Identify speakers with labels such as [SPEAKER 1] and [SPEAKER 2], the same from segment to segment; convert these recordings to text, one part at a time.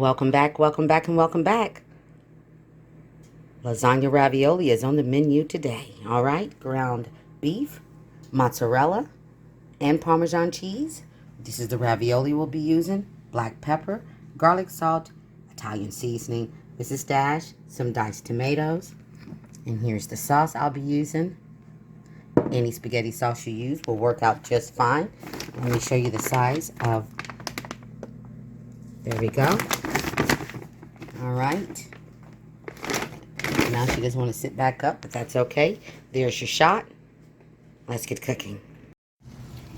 [SPEAKER 1] Welcome back, welcome back, and welcome back. Lasagna ravioli is on the menu today. All right, ground beef, mozzarella, and Parmesan cheese. This is the ravioli we'll be using. Black pepper, garlic salt, Italian seasoning. This is dash, some diced tomatoes. And here's the sauce I'll be using. Any spaghetti sauce you use will work out just fine. Let me show you the size of. There we go. All right. Now she doesn't want to sit back up, but that's okay. There's your shot. Let's get cooking.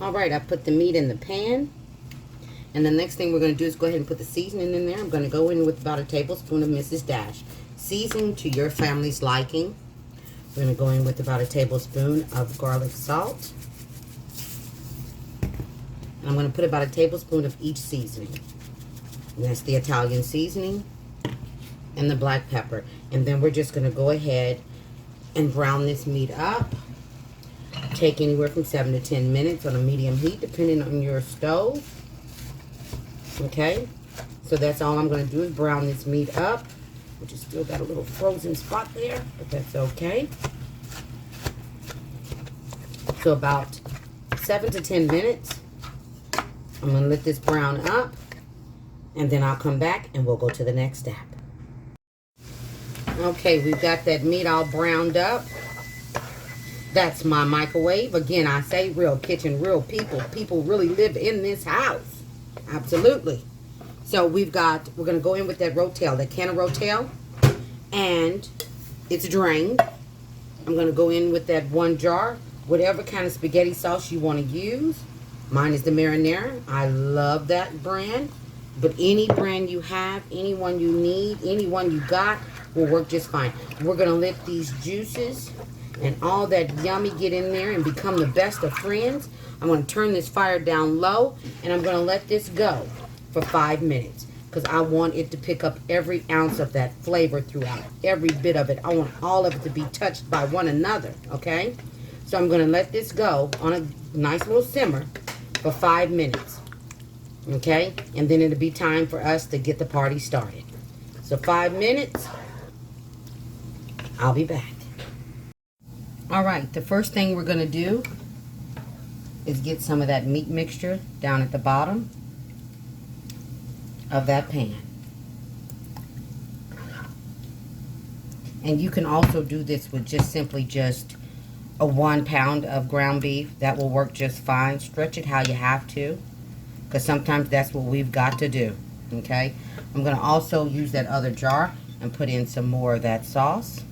[SPEAKER 1] All right, I put the meat in the pan. And the next thing we're going to do is go ahead and put the seasoning in there. I'm going to go in with about a tablespoon of Mrs. Dash. Season to your family's liking. We're going to go in with about a tablespoon of garlic salt. And I'm going to put about a tablespoon of each seasoning. And that's the Italian seasoning and the black pepper. And then we're just going to go ahead and brown this meat up. Take anywhere from 7 to 10 minutes on a medium heat, depending on your stove. Okay? So that's all I'm going to do is brown this meat up. Which has still got a little frozen spot there, but that's okay. So about 7 to 10 minutes. I'm going to let this brown up. And then I'll come back and we'll go to the next step. Okay, we've got that meat all browned up. That's my microwave. Again, I say real kitchen, real people. People really live in this house. Absolutely. So we're going to go in with that Rotel, that can of Rotel. And it's drained. I'm going to go in with that one jar. Whatever kind of spaghetti sauce you want to use. Mine is the marinara. I love that brand. But any brand you have, any one you need, any one you got will work just fine. We're going to let these juices and all that yummy get in there and become the best of friends. I'm going to turn this fire down low and I'm going to let this go for 5 minutes because I want it to pick up every ounce of that flavor throughout, every bit of it. I want all of it to be touched by one another, okay? So I'm going to let this go on a nice little simmer for 5 minutes, okay? And then it'll be time for us to get the party started. So 5 minutes, I'll be back. All right, the first thing we're going to do is get some of that meat mixture down at the bottom of that pan. And you can also do this with simply a 1 pound of ground beef. That will work just fine. Stretch it how you have to, because sometimes that's what we've got to do, okay? I'm going to also use that other jar and put in some more of that sauce.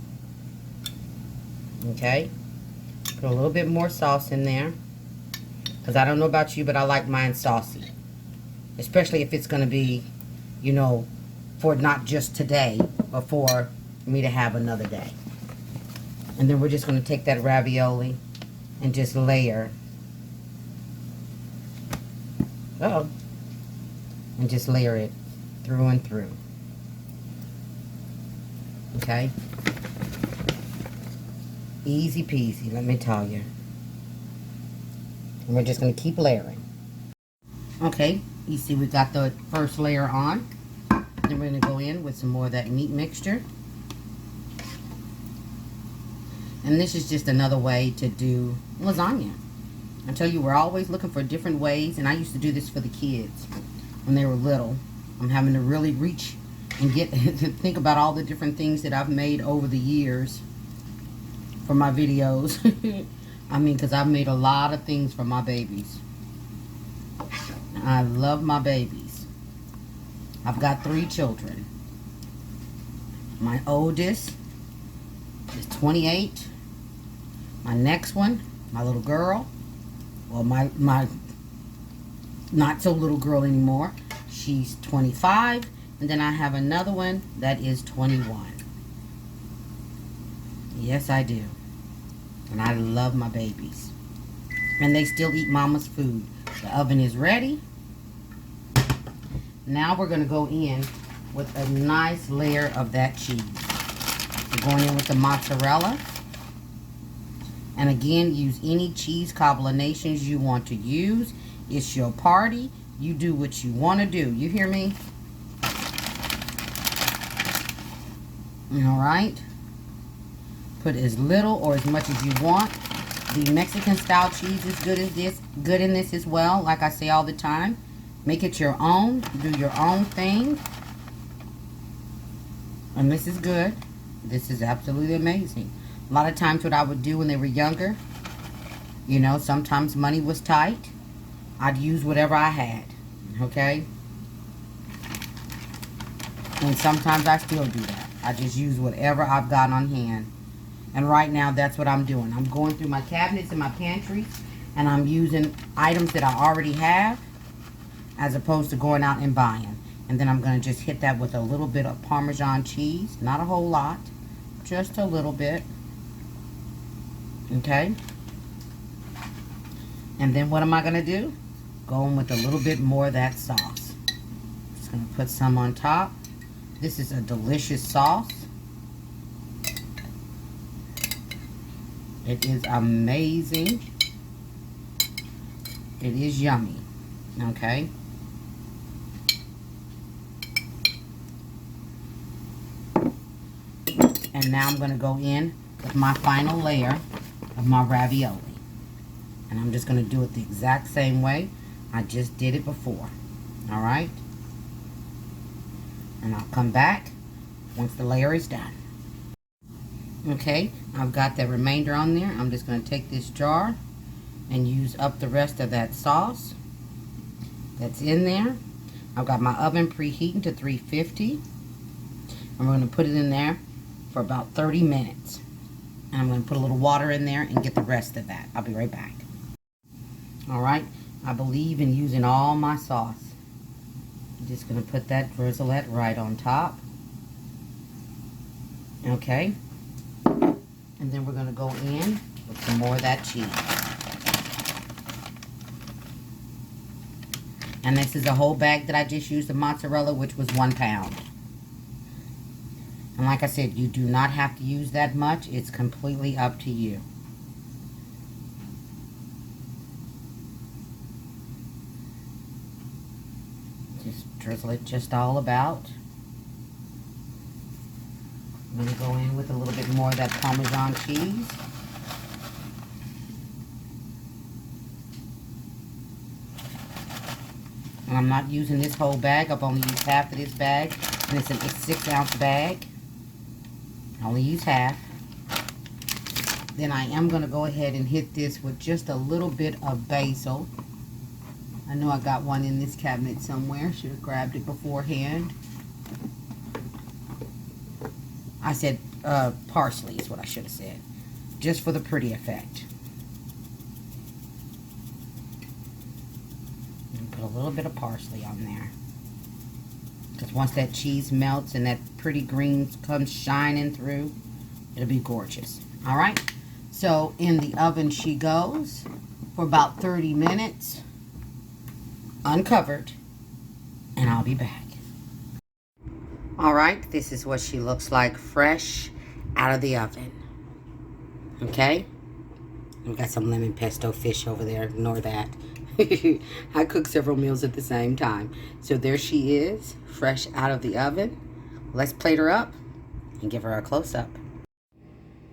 [SPEAKER 1] Okay, put a little bit more sauce in there because I don't know about you, but I like mine saucy, especially if it's going to be, you know, for not just today, but for me to have another day. And then we're just going to take that ravioli and just layer, and just layer it through and through. Okay. Easy peasy, let me tell you. And we're just going to keep layering. Okay, you see we got the first layer on. Then we're going to go in with some more of that meat mixture. And this is just another way to do lasagna. I tell you, we're always looking for different ways. And I used to do this for the kids when they were little. I'm having to really reach and get to think about all the different things that I've made over the years for my videos. I mean, because I've made a lot of things for my babies. I love my babies. I've got 3 children. My oldest is 28. My next one, my little girl, well, my not so little girl anymore, she's 25. And then I have another one that is 21. Yes, I do. And I love my babies. And they still eat mama's food. The oven is ready. Now we're going to go in with a nice layer of that cheese. We're going in with the mozzarella. And again, use any cheese combinations you want to use. It's your party. You do what you want to do. You hear me? All right. Put as little or as much as you want. The Mexican style cheese is good in this as well. Like I say all the time, make it your own. Do your own thing. And this is good. This is absolutely amazing. A lot of times what I would do when they were younger, you know, sometimes money was tight. I'd use whatever I had. Okay? And sometimes I still do that. I just use whatever I've got on hand. And right now, that's what I'm doing. I'm going through my cabinets and my pantries, and I'm using items that I already have, as opposed to going out and buying. And then I'm going to just hit that with a little bit of Parmesan cheese. Not a whole lot. Just a little bit. Okay? And then what am I going to do? Go in with a little bit more of that sauce. Just going to put some on top. This is a delicious sauce. It is amazing. It is yummy. Okay? And now I'm going to go in with my final layer of my ravioli. And I'm just going to do it the exact same way I just did it before. Alright? And I'll come back once the layer is done. Okay, I've got the remainder on there. I'm just going to take this jar and use up the rest of that sauce that's in there. I've got my oven preheating to 350. I'm going to put it in there for about 30 minutes. And I'm going to put a little water in there and get the rest of that. I'll be right back. Alright, I believe in using all my sauce. I'm just going to put that drizzleette right on top. Okay. And then we're going to go in with some more of that cheese. And this is a whole bag that I just used of mozzarella, which was 1 pound. And like I said, you do not have to use that much. It's completely up to you. Just drizzle it just all about. I'm going to go in with a little bit more of that Parmesan cheese. And I'm not using this whole bag. I've only used half of this bag. And it's a 6-ounce bag. I only use half. Then I am going to go ahead and hit this with just a little bit of basil. I know I got one in this cabinet somewhere. Should have grabbed it beforehand. I said parsley is what I should have said. Just for the pretty effect. And put a little bit of parsley on there. Because once that cheese melts and that pretty green comes shining through, it'll be gorgeous. Alright? So in the oven she goes for about 30 minutes. Uncovered. And I'll be back. Alright, this is what she looks like fresh out of the oven. Okay? I've got some lemon pesto fish over there. Ignore that. I cook several meals at the same time. So there she is, fresh out of the oven. Let's plate her up and give her a close-up.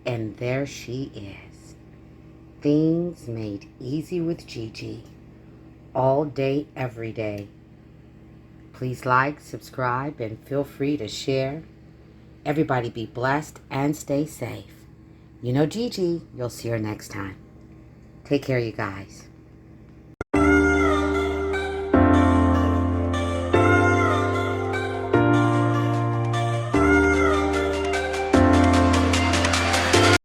[SPEAKER 1] And there she is. Things made easy with Gigi. All day, every day. Please like, subscribe, and feel free to share. Everybody be blessed and stay safe. You know Gigi. You'll see her next time. Take care, you guys.